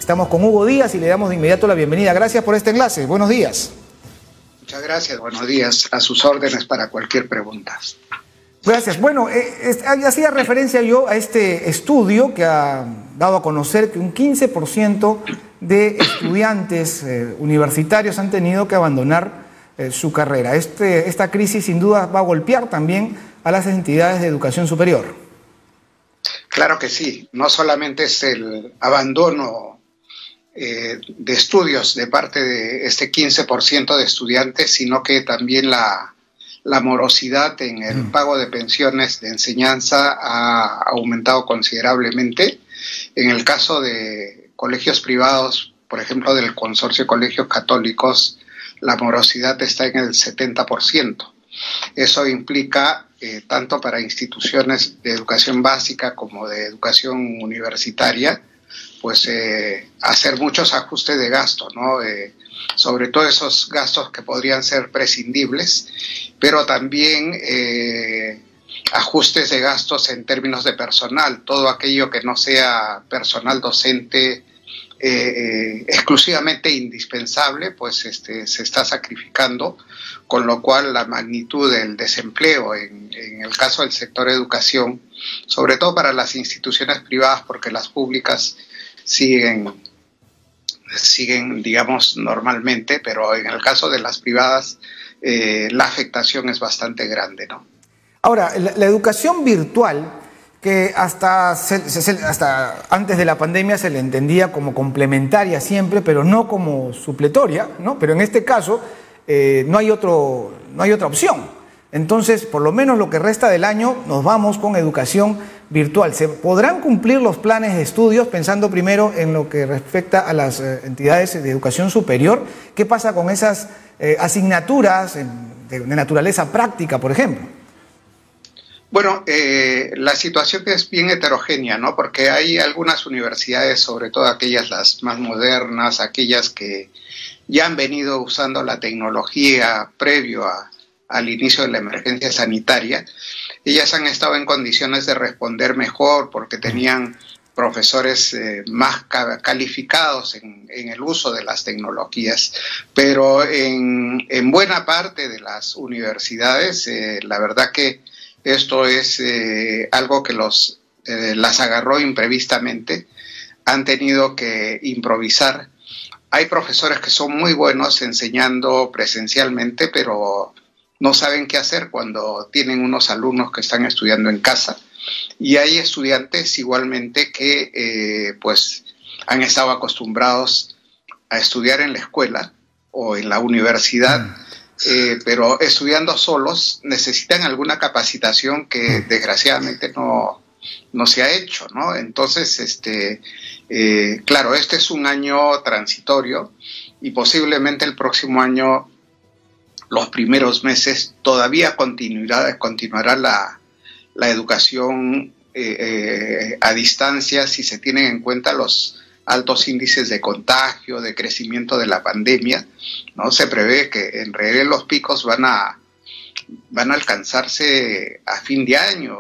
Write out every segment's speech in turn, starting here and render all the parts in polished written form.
Estamos con Hugo Díaz y le damos de inmediato la bienvenida. Gracias por este enlace. Buenos días. Muchas gracias. Buenos días. A sus órdenes para cualquier pregunta. Gracias. Bueno, hacía referencia yo a este estudio que ha dado a conocer que un 15% de estudiantes universitarios han tenido que abandonar su carrera. Esta crisis sin duda va a golpear también a las entidades de educación superior. Claro que sí. No solamente es el abandono de estudios de parte de este 15% de estudiantes, sino que también la morosidad en el pago de pensiones de enseñanza ha aumentado considerablemente. En el caso de colegios privados, por ejemplo, del Consorcio de Colegios Católicos, la morosidad está en el 70%. Eso implica, tanto para instituciones de educación básica como de educación universitaria, pues hacer muchos ajustes de gasto, ¿no? Sobre todo esos gastos que podrían ser prescindibles, pero también ajustes de gastos en términos de personal, todo aquello que no sea personal docente exclusivamente indispensable, pues se está sacrificando, con lo cual la magnitud del desempleo en el caso del sector educación, sobre todo para las instituciones privadas, porque las públicas siguen, digamos, normalmente, pero en el caso de las privadas la afectación es bastante grande, ¿no? Ahora, la educación virtual, que hasta antes de la pandemia se le entendía como complementaria siempre, pero no como supletoria, ¿no? Pero en este caso no hay otra opción. Entonces, por lo menos lo que resta del año, nos vamos con educación virtual. ¿Se podrán cumplir los planes de estudios pensando primero en lo que respecta a las entidades de educación superior? ¿Qué pasa con esas asignaturas de naturaleza práctica, por ejemplo? Bueno, la situación es bien heterogénea, ¿no? Porque hay algunas universidades, sobre todo aquellas las más modernas, aquellas que ya han venido usando la tecnología previo al inicio de la emergencia sanitaria. Ellas han estado en condiciones de responder mejor porque tenían profesores más calificados en el uso de las tecnologías, pero en buena parte de las universidades, la verdad que esto es algo que las agarró imprevistamente, han tenido que improvisar. Hay profesores que son muy buenos enseñando presencialmente, pero no saben qué hacer cuando tienen unos alumnos que están estudiando en casa. Y hay estudiantes igualmente que pues han estado acostumbrados a estudiar en la escuela o en la universidad, pero estudiando solos necesitan alguna capacitación que desgraciadamente no se ha hecho, ¿no? Entonces, claro, este es un año transitorio y posiblemente el próximo año, los primeros meses, todavía continuará la educación a distancia si se tienen en cuenta los altos índices de contagio, de crecimiento de la pandemia, ¿no? Se prevé que en realidad los picos van a alcanzarse a fin de año,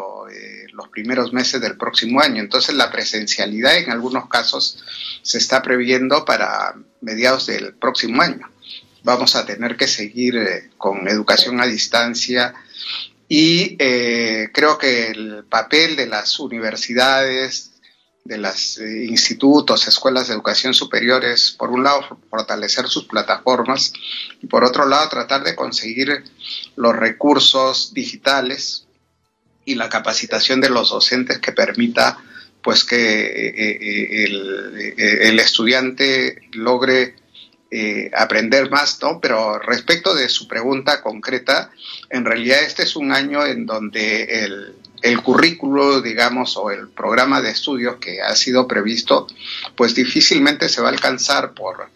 los primeros meses del próximo año. Entonces la presencialidad en algunos casos se está previendo para mediados del próximo año. Vamos a tener que seguir con educación a distancia y creo que el papel de las universidades, de los institutos, escuelas de educación superior es, por un lado, fortalecer sus plataformas y por otro lado, tratar de conseguir los recursos digitales y la capacitación de los docentes que permita pues que el estudiante logre aprender más, ¿no? Pero respecto de su pregunta concreta, en realidad este es un año en donde el currículo, digamos, o el programa de estudios que ha sido previsto, pues difícilmente se va a alcanzar por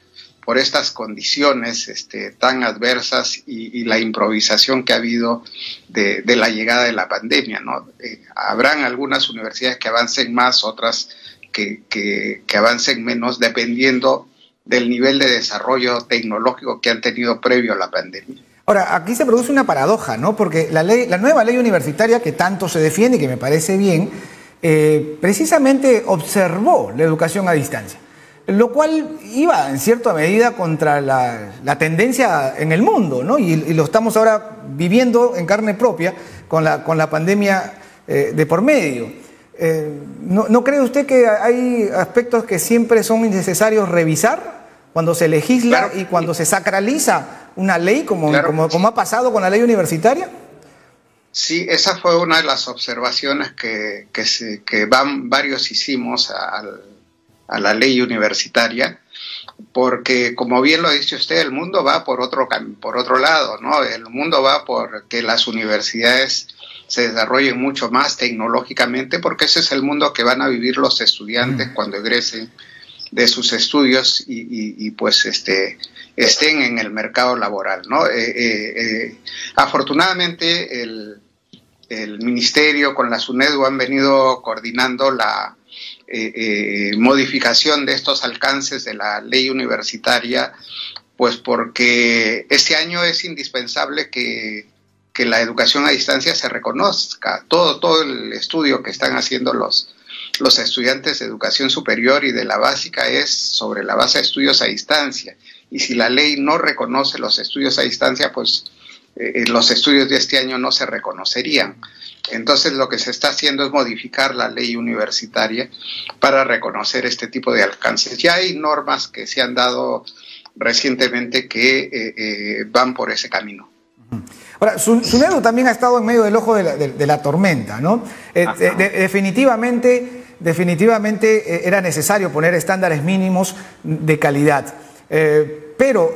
estas condiciones tan adversas y la improvisación que ha habido de la llegada de la pandemia, ¿no? Habrán algunas universidades que avancen más, otras que avancen menos, dependiendo del nivel de desarrollo tecnológico que han tenido previo a la pandemia. Ahora, aquí se produce una paradoja, ¿no? Porque la nueva ley universitaria que tanto se defiende y que me parece bien, precisamente observó la educación a distancia. lo cual iba en cierta medida contra la tendencia en el mundo, ¿no? Y lo estamos ahora viviendo en carne propia con la pandemia de por medio. ¿No cree usted que hay aspectos que siempre son necesarios revisar cuando se legisla, claro, y cuando se sacraliza una ley como, claro, como ha pasado con la ley universitaria? Sí, esa fue una de las observaciones que varios hicimos a la ley universitaria, porque como bien lo dice usted, el mundo va por otro lado, ¿no? El mundo va por que las universidades se desarrollen mucho más tecnológicamente, porque ese es el mundo que van a vivir los estudiantes cuando egresen de sus estudios y pues estén en el mercado laboral, ¿no? Afortunadamente el Ministerio con la SUNEDU han venido coordinando la modificación de estos alcances de la ley universitaria, pues porque este año es indispensable que la educación a distancia se reconozca. Todo el estudio que están haciendo los estudiantes de educación superior y de la básica es sobre la base de estudios a distancia. Y si la ley no reconoce los estudios a distancia, pues los estudios de este año no se reconocerían. Entonces lo que se está haciendo es modificar la ley universitaria para reconocer este tipo de alcances. Ya hay normas que se han dado recientemente que van por ese camino. Ahora, SUNEDU también ha estado en medio del ojo de la tormenta, ¿no? Definitivamente era necesario poner estándares mínimos de calidad. Pero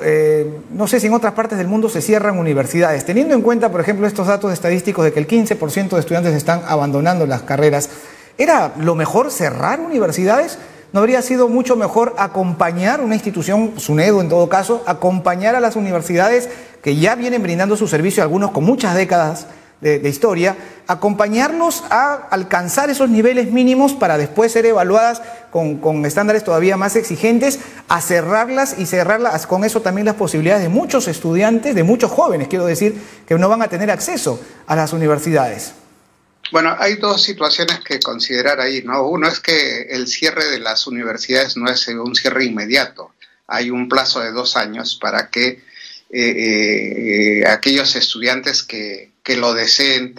no sé si en otras partes del mundo se cierran universidades. Teniendo en cuenta, por ejemplo, estos datos estadísticos de que el 15% de estudiantes están abandonando las carreras, ¿era lo mejor cerrar universidades? ¿No habría sido mucho mejor acompañar una institución, SUNEDU en todo caso, acompañar a las universidades que ya vienen brindando su servicio, algunos con muchas décadas de historia, acompañarlos a alcanzar esos niveles mínimos para después ser evaluadas con estándares todavía más exigentes, a cerrarlas y cerrarlas con eso también las posibilidades de muchos estudiantes, de muchos jóvenes, quiero decir, que no van a tener acceso a las universidades? Bueno, hay dos situaciones que considerar ahí, ¿no? Uno es que el cierre de las universidades no es un cierre inmediato. Hay un plazo de 2 años para que aquellos estudiantes que lo deseen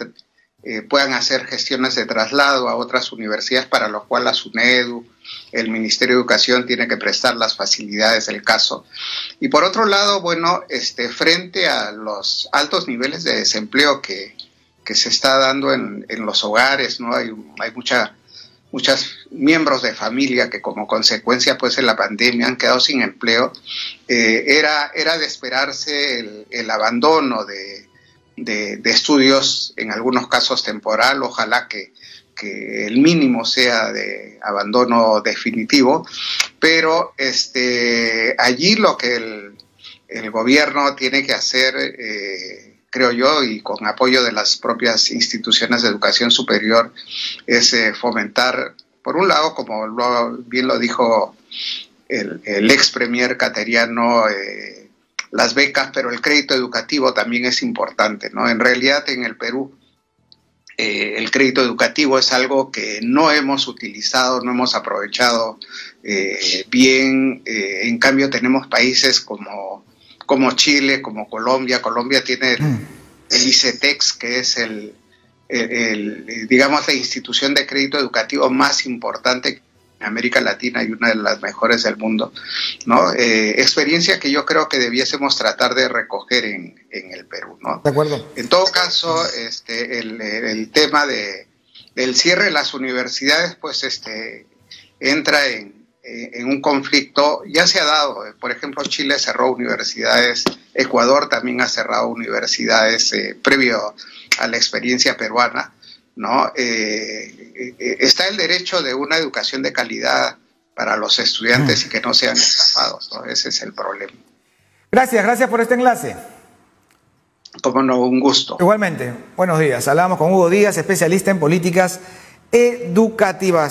puedan hacer gestiones de traslado a otras universidades, para lo cual la SUNEDU, el Ministerio de Educación, tiene que prestar las facilidades del caso. Y por otro lado, bueno, frente a los altos niveles de desempleo que se está dando en los hogares, ¿no? Hay muchos miembros de familia que como consecuencia pues de la pandemia han quedado sin empleo. Era de esperarse el abandono de estudios, en algunos casos temporal, ojalá que el mínimo sea de abandono definitivo, pero allí lo que el gobierno tiene que hacer, creo yo, y con apoyo de las propias instituciones de educación superior, es fomentar, por un lado, como bien lo dijo el ex premier cateriano, las becas, pero el crédito educativo también es importante, ¿no? En realidad, en el Perú, el crédito educativo es algo que no hemos utilizado, no hemos aprovechado bien. En cambio, tenemos países como Chile, como Colombia. Colombia tiene el ICETEX, que es digamos, la institución de crédito educativo más importante en América Latina y una de las mejores del mundo, ¿no? Experiencia que yo creo que debiésemos tratar de recoger en el Perú, ¿no? De acuerdo. En todo caso, el tema del cierre de las universidades, pues, entra en un conflicto. Ya se ha dado, por ejemplo, Chile cerró universidades, Ecuador también ha cerrado universidades previo a la experiencia peruana, ¿no? Está el derecho de una educación de calidad para los estudiantes y que no sean estafados, ¿no? Ese es el problema. Gracias por este enlace. Como no, un gusto. Igualmente, buenos días. Hablamos con Hugo Díaz, especialista en políticas educativas.